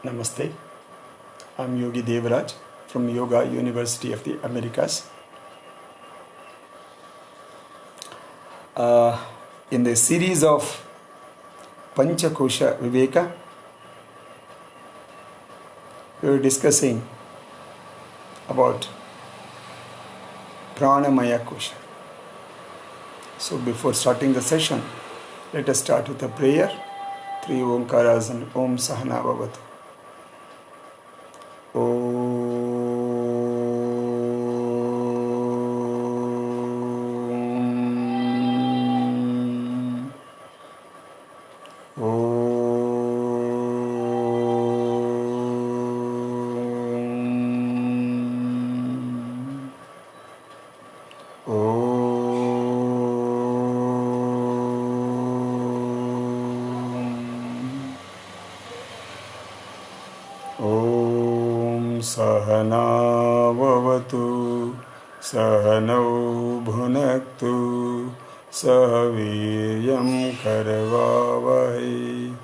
Namaste. I'm Yogi Devaraj from Yoga University of the Americas. In the series of Pancha Kosha Viveka, we were discussing about Pranamaya Kosha. So before starting the session, let us start with a prayer. Three Omkaras and Om Sahana Bhavatu. Sahana Vavatu Sahanau Bhunaktu Sahaviryam Karavavahi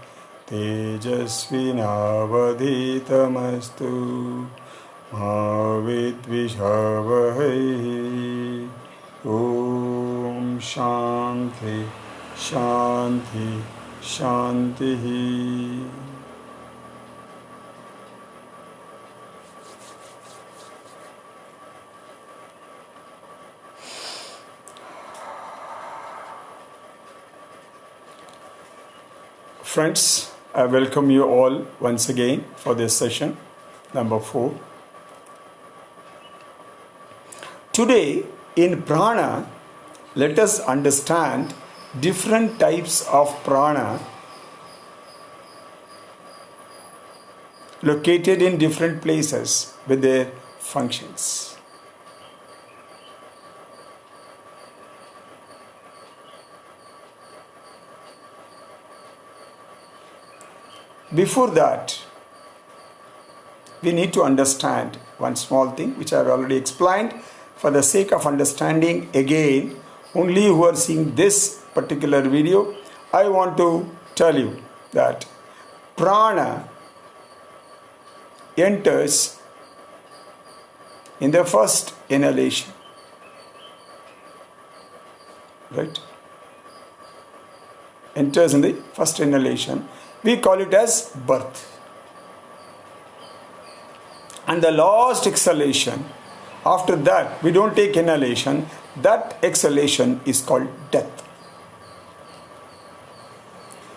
Tejasvinavadhitamastu Mavidvishavahi. Om Shanti Shanti Shantihi. Friends, I welcome you all once again for this session, number 4. Today, in prana, let us understand different types of prana located in different places with their functions. Before that, we need to understand one small thing which I have already explained. For the sake of understanding again, only who are seeing this particular video, I want to tell you that prana enters in the first inhalation. Right? Enters in the first inhalation. We call it as birth. And the last exhalation, after that, we don't take inhalation, that exhalation is called death.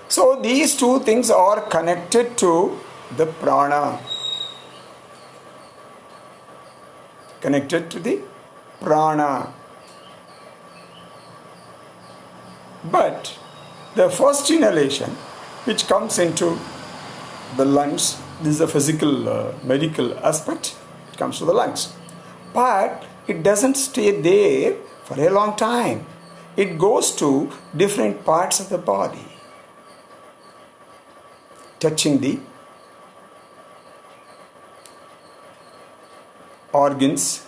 So these two things are connected to the prana. Connected to the prana. But the first inhalation, which comes into the lungs. This is a physical, medical aspect. It comes to the lungs. But it doesn't stay there for a long time. It goes to different parts of the body, touching the organs,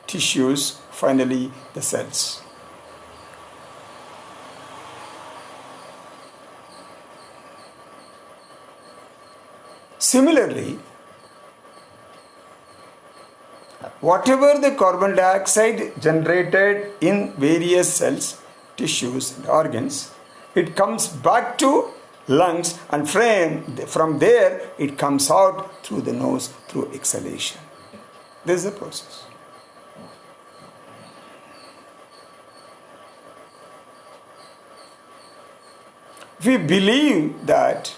tissues, finally the cells. Similarly, whatever the carbon dioxide generated in various cells, tissues and organs, it comes back to lungs, and from there it comes out through the nose through exhalation. This is the process. We believe that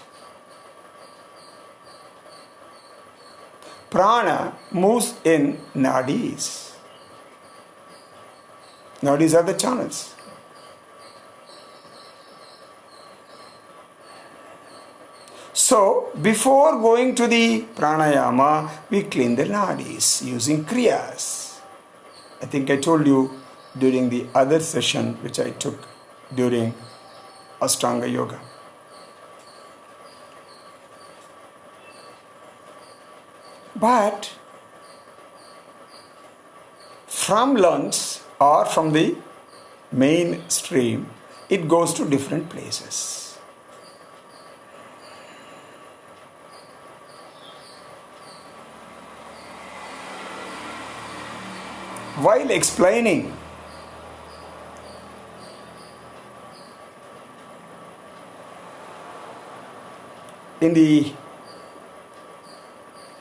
prana moves in nadis. Nadis are the channels. So, before going to the pranayama, we clean the nadis using kriyas. I think I told you during the other session which I took during Ashtanga Yoga. But from lungs or from the main stream, it goes to different places. while explaining in the,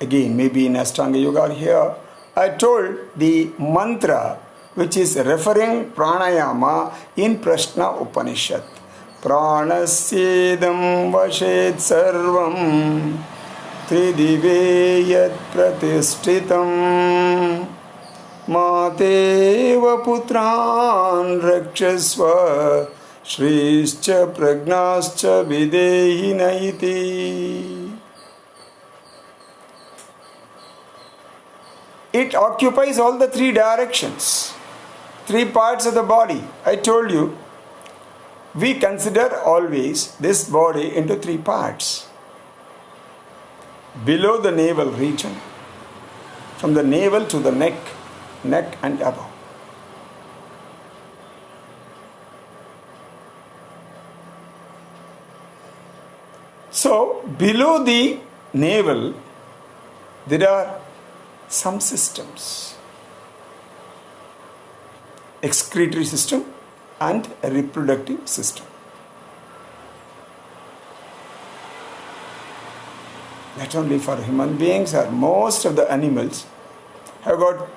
again maybe in Ashtanga Yoga here, I told the mantra which is referring pranayama in Prashna Upanishad. Pranasjedam vashet sarvam tridive yat pratishtitam mateva putran rakshasva shrischa pragnascha videhina iti. It occupies all the three directions, three parts of the body. I told you, we consider always this body into three parts. Below the navel region, from the navel to the neck and above. So, below the navel, there are some systems. Excretory system and a reproductive system. Not only for human beings, or most of the animals have got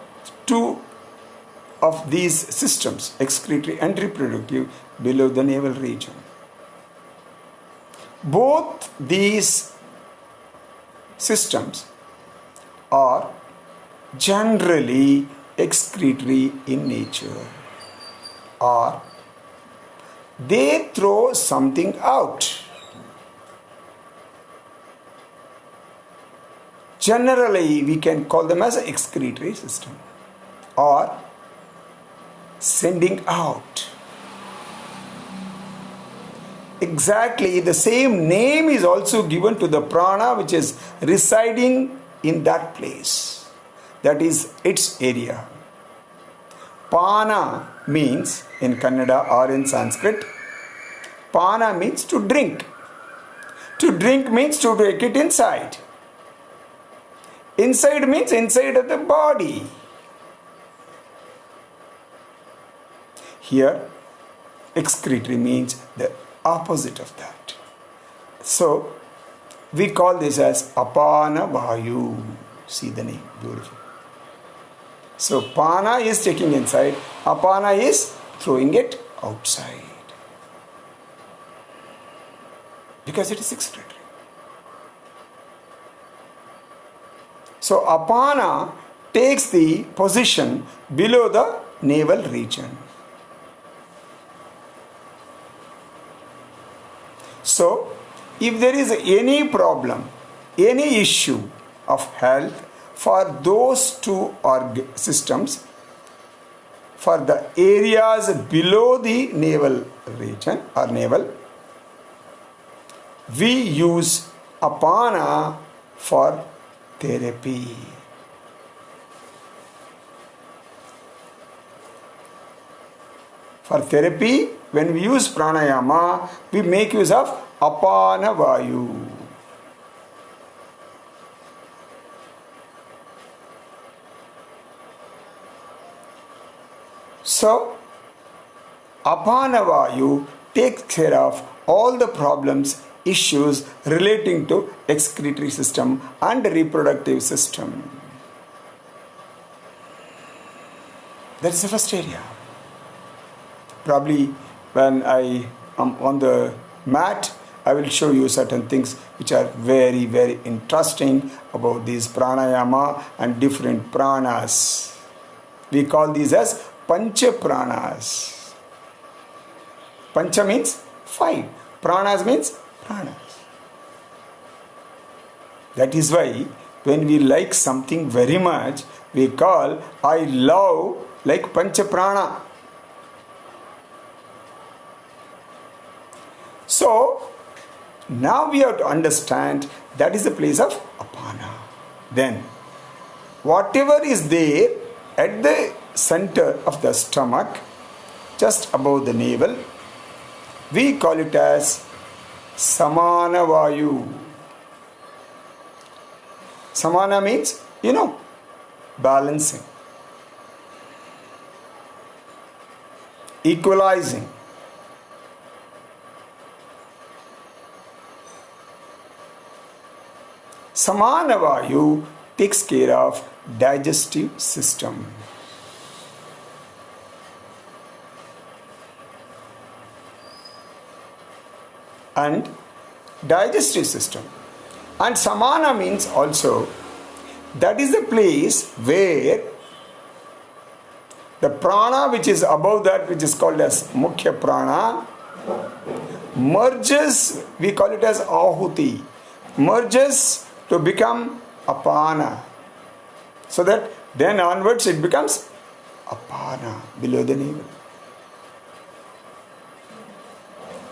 two of these systems, excretory and reproductive, below the navel region. Both these systems are generally excretory in nature, or they throw something out. Generally, we can call them as an excretory system or sending out. Exactly the same name is also given to the prana which is residing in that place. That is its area. Pana means in Kannada or in Sanskrit, pana means to drink. To drink means to take it inside. Inside means inside of the body. Here, excretory means the opposite of that. So, we call this as apana vayu. See the name, beautiful. So, pana is taking inside, apana is throwing it outside. Because it is excretory. So, apana takes the position below the navel region. So, if there is any problem, any issue of health for those two systems, for the areas below the navel region or navel, we use apana for therapy. For therapy, when we use pranayama, we make use of apana vayu. So, apana vayu takes care of all the problems, issues relating to excretory system and reproductive system. That is the first area. Probably when I am on the mat, I will show you certain things which are very, very interesting about these pranayama and different pranas. We call these as Pancha pranas. Pancha means 5. Pranas means pranas. That is why when we like something very much, we call I love like Pancha prana. So, now we have to understand that is the place of apana. Then, whatever is there at the center of the stomach, just above the navel, we call it as samana vayu. Samana means, balancing. equalizing. Samana Vayu takes care of digestive system. And digestive system. And Samana means also that is the place where the prana which is above that, which is called as Mukhya Prana, merges, we call it as Ahuti, merges to become Apana. So that then onwards it becomes Apana, below the navel.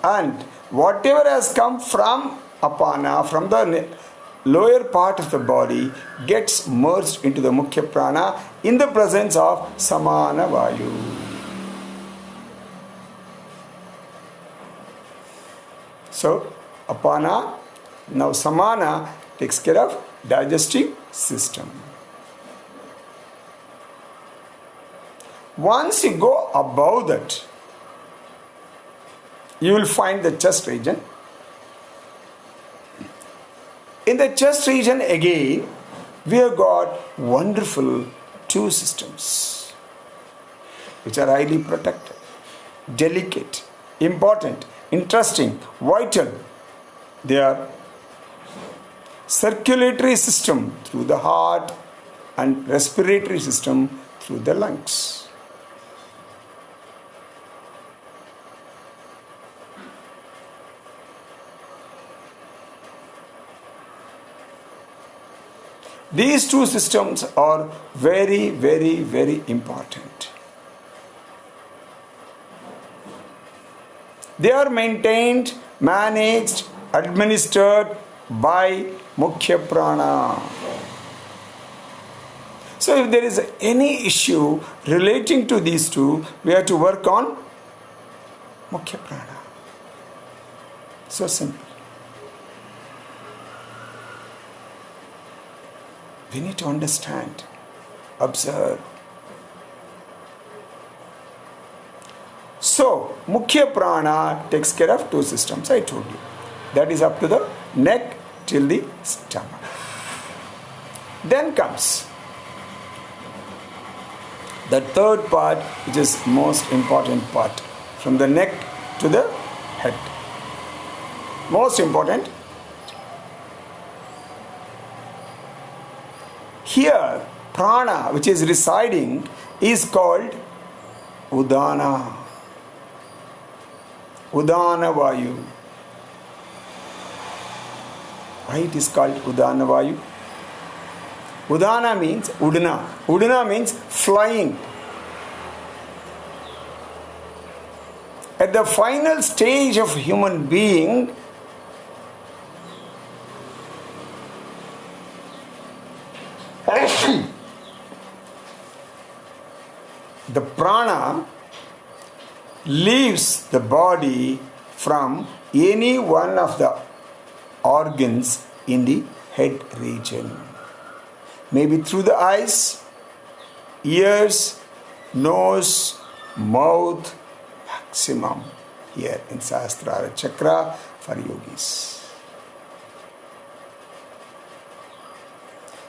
And whatever has come from Apana, from the lower part of the body, gets merged into the Mukhya Prana in the presence of Samana Vayu. So, Apana, now Samana takes care of digestive system. Once you go above that, you will find the chest region. In the chest region again, we have got wonderful two systems which are highly protected, delicate, important, interesting, vital. They are circulatory system through the heart and respiratory system through the lungs. These two systems are very, very, very important. They are maintained, managed, administered by Mukhya Prana. So if there is any issue relating to these two, we have to work on Mukhya Prana. So simple. We need to understand, observe. So, Mukhya Prana takes care of two systems, I told you. That is up to the neck till the stomach. Then comes the third part, which is most important part, from the neck to the head. Most important. Here, prana, which is residing, is called Udana. Udana Vayu. Why it is called Udana Vayu? Udana means Udana. Udana means flying. At the final stage of human being, the prana leaves the body from any one of the organs in the head region. Maybe through the eyes, ears, nose, mouth, maximum here in Sahasrara Chakra for yogis.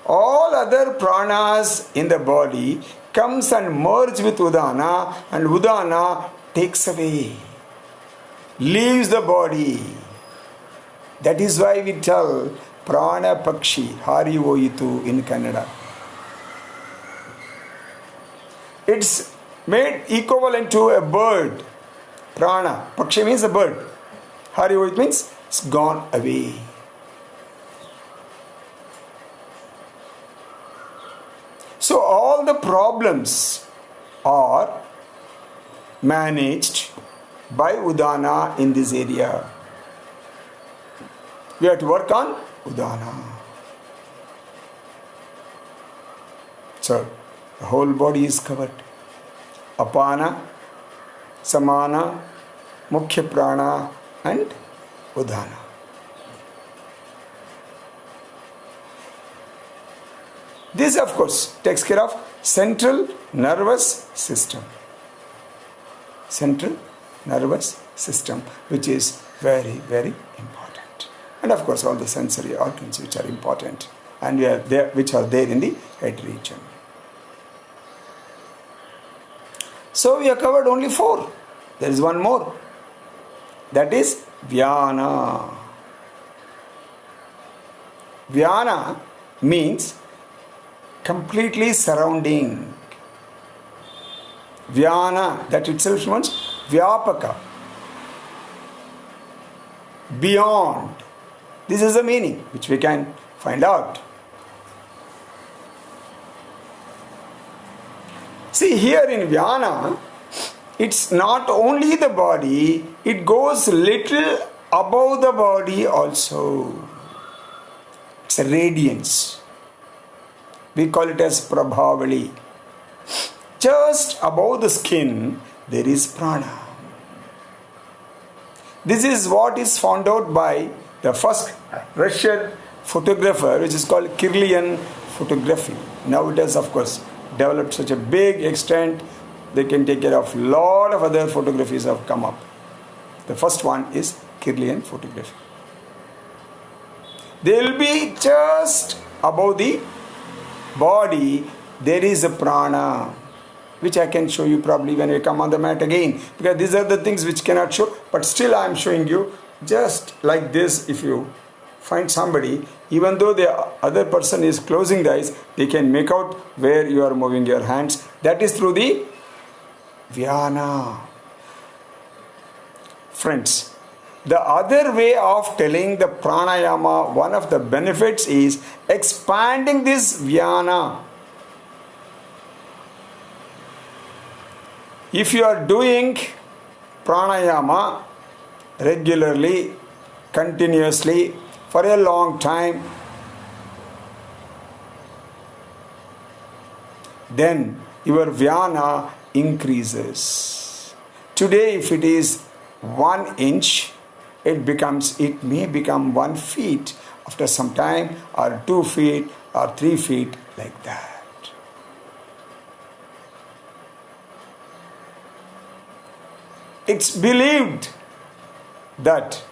All other pranas in the body comes and merge with Udana, and Udana takes away, leaves the body. That is why we tell Prana Pakshi Hari Voyitu in Kannada. It's made equivalent to a bird. Prana. Pakshi means a bird. Hari Voyitu means it's gone away. So all the problems are managed by Udana in this area. We have to work on Udana. So the whole body is covered. Apana, Samana, Mukhya Prana and Udana. This, of course, takes care of central nervous system. central nervous system, which is very, very important. And of course, all the sensory organs which are important and which are there in the head region. So we have covered only 4. There is one more. That is Vyana. Vyana means completely surrounding. Vyana, that itself means Vyapaka. Beyond. This is the meaning which we can find out. See, here in Vyana, it's not only the body, it goes little above the body also. It's a radiance. We call it as Prabhavali. Just above the skin, there is prana. This is what is found out by the first Russian photographer, which is called Kirlian photography. Now it has, of course, developed such a big extent, they can take care of a lot of other photographies have come up. The first one is Kirlian photography. They will be just above the body, there is a prana, which I can show you probably when we come on the mat again, because these are the things which cannot show, but still I am showing you just like this. If you find somebody, even though the other person is closing the eyes, they can make out where you are moving your hands. That is through the Vyana. Friends, the other way of telling the pranayama, one of the benefits is expanding this Vyana. If you are doing pranayama regularly, continuously, for a long time, then your Vyana increases. Today, if it is 1 inch, it may become 1 feet after some time, or 2 feet, or 3 feet, like that. It's believed that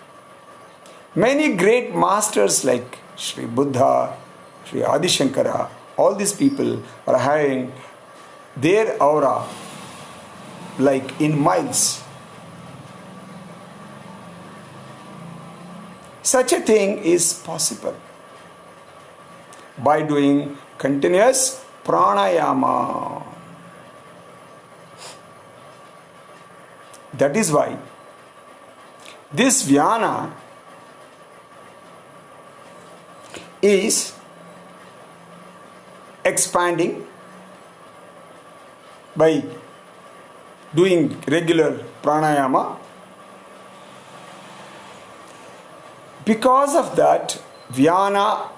many great masters like Sri Buddha, Sri Adi Shankara, all these people are having their aura like in miles. Such a thing is possible by doing continuous pranayama. That is why this Vyana is expanding by doing regular pranayama. Because of that Vyana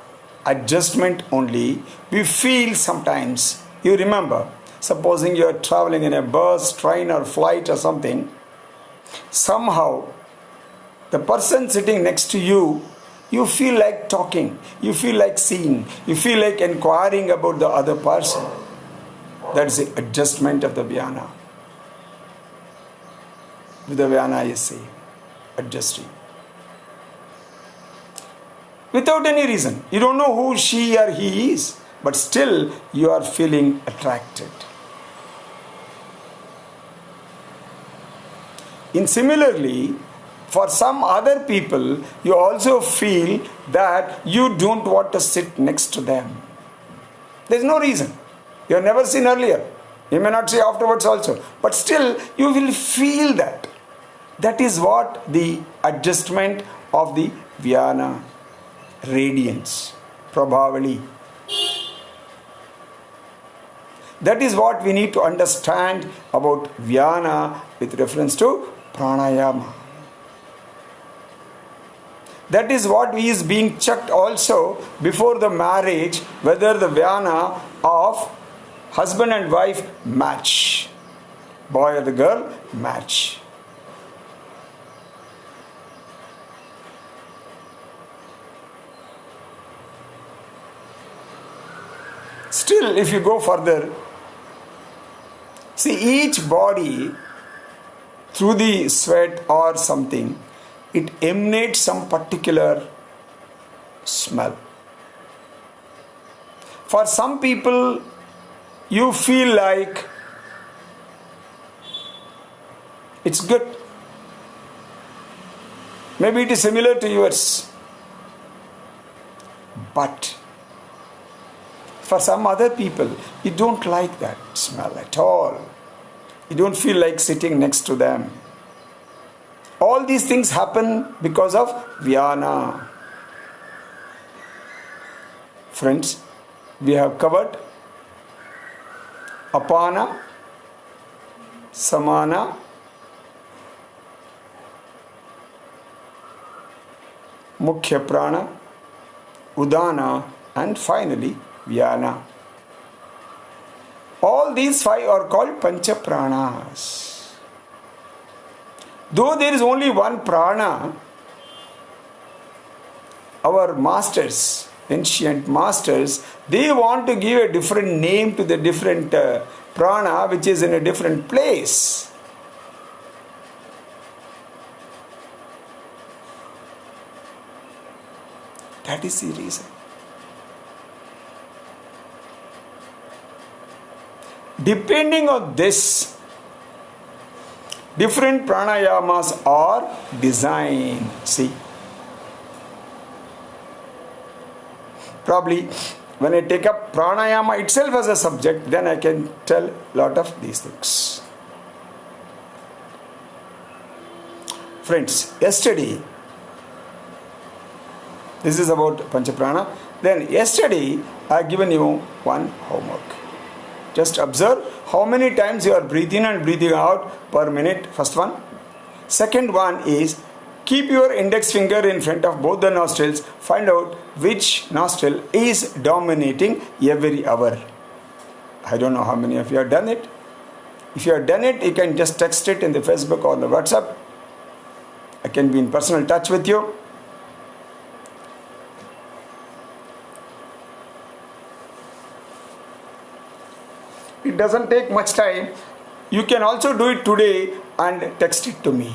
adjustment only, we feel sometimes, you remember, supposing you are traveling in a bus, train or flight or something, somehow the person sitting next to you, you feel like talking, you feel like seeing, you feel like inquiring about the other person. That's the adjustment of the Vyana. With the Vyana you see, adjusting. Without any reason. You don't know who she or he is, but still you are feeling attracted. And similarly, for some other people, you also feel that you don't want to sit next to them. There is no reason. You have never seen earlier. You may not see afterwards also. But still, you will feel that. That is what the adjustment of the Vyana, radiance, Prabhavali. That is what we need to understand about Vyana with reference to pranayama. That is what is being checked also before the marriage, whether the Vyana of husband and wife match. Boy or the girl match. Still, if you go further, see, each body through the sweat or something, it emanates some particular smell. For some people, you feel like it's good. Maybe it is similar to yours. But for some other people, you don't like that smell at all. You don't feel like sitting next to them. All these things happen because of Vyana. Friends, we have covered Apana, Samana, Mukhya Prana, Udana, and finally Vyana. All these five are called Pancha Pranas. Though there is only one prana, our masters, ancient masters, they want to give a different name to the different prana which is in a different place. That is the reason. Depending on this, different pranayamas are designed. See, probably when I take up pranayama itself as a subject, then I can tell a lot of these things. Friends, yesterday, this is about Panchaprana. Then yesterday I have given you one homework. Just observe how many times you are breathing and breathing out per minute. First one. Second one is keep your index finger in front of both the nostrils. Find out which nostril is dominating every hour. I don't know how many of you have done it. If you have done it, you can just text it in the Facebook or the WhatsApp. I can be in personal touch with you. It doesn't take much time. You can also do it today and text it to me,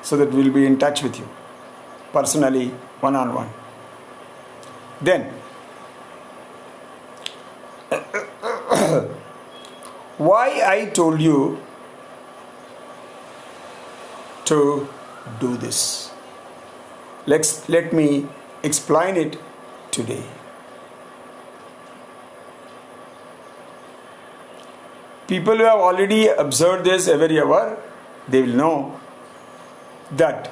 so that we'll be in touch with you personally, one-on-one. Then, why I told you to do this? Let me explain it today. People who have already observed this every hour, they will know that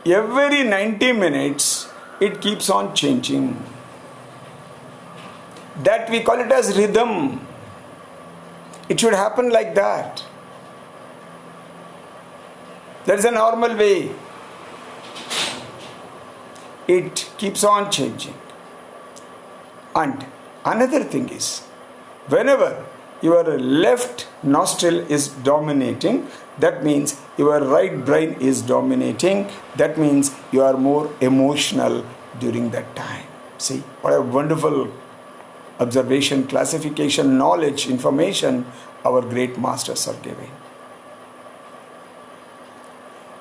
every 90 minutes it keeps on changing. That we call it as rhythm. It should happen like that. That is a normal way. It keeps on changing. And another thing is, whenever your left nostril is dominating, that means your right brain is dominating. That means you are more emotional during that time. See, what a wonderful observation, classification, knowledge, information our great masters are giving.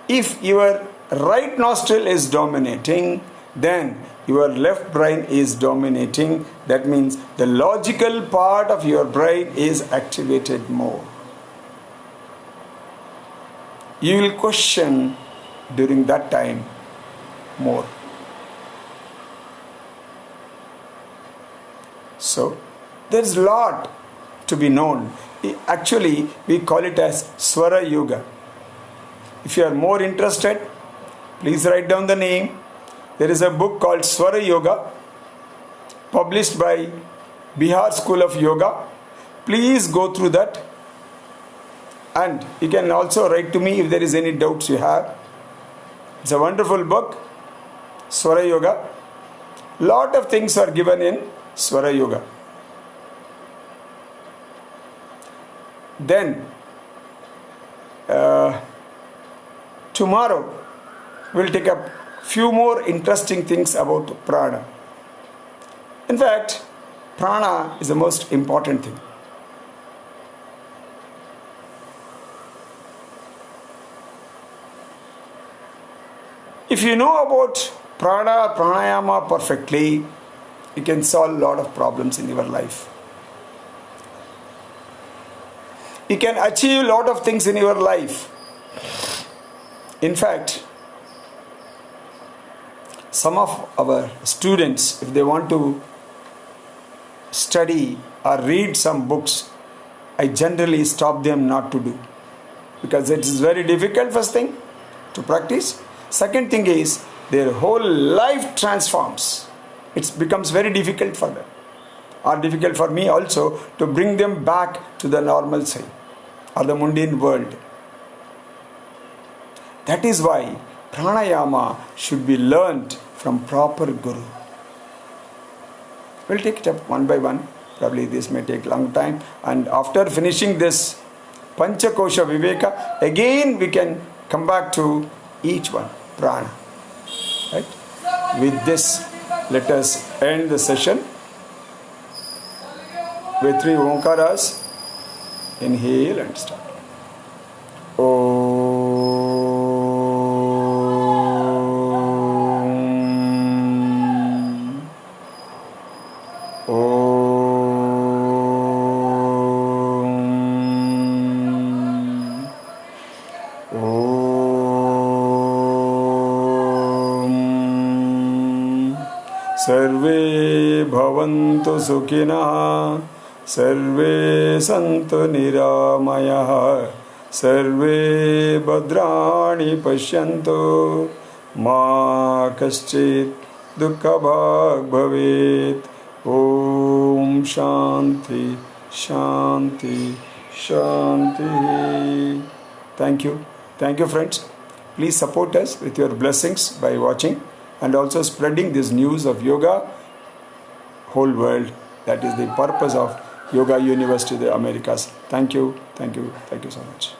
If your right nostril is dominating, then your left brain is dominating. That means the logical part of your brain is activated more. You will question during that time more. So, there is a lot to be known. Actually, we call it as Swara Yoga. If you are more interested, please write down the name. There is a book called Swara Yoga, published by Bihar School of Yoga. Please go through that. And you can also write to me if there is any doubts you have. It's a wonderful book, Swara Yoga. Lot of things are given in Swara Yoga. Then, tomorrow we'll take up few more interesting things about prana. In fact, prana is the most important thing. If you know about pranayama perfectly, you can solve a lot of problems in your life. You can achieve a lot of things in your life. In fact, some of our students, if they want to study or read some books, I generally stop them not to do, because it is very difficult, first thing, to practice. Second thing is, their whole life transforms. It becomes very difficult for them, or difficult for me also, to bring them back to the normalcy or the mundane world. That is why pranayama should be learnt from proper guru. We'll take it up one by one. Probably this may take long time. And after finishing this Pancha Kosha Viveka, again we can come back to each one, prana. Right? With this, let us end the session with 3 Omkaras. Inhale and start. सर्वे भवन्तु सुखिनः सर्वे सन्तु निरामयाः सर्वे भद्राणि पश्यन्तु मा कश्चित् दुःखभाग् भवेत् ॐ शान्ति शान्ति शान्ति. Thank you friends. Please support us with your blessings by watching and also spreading this news of yoga whole world. That is the purpose of Yoga University of the Americas. Thank you so much.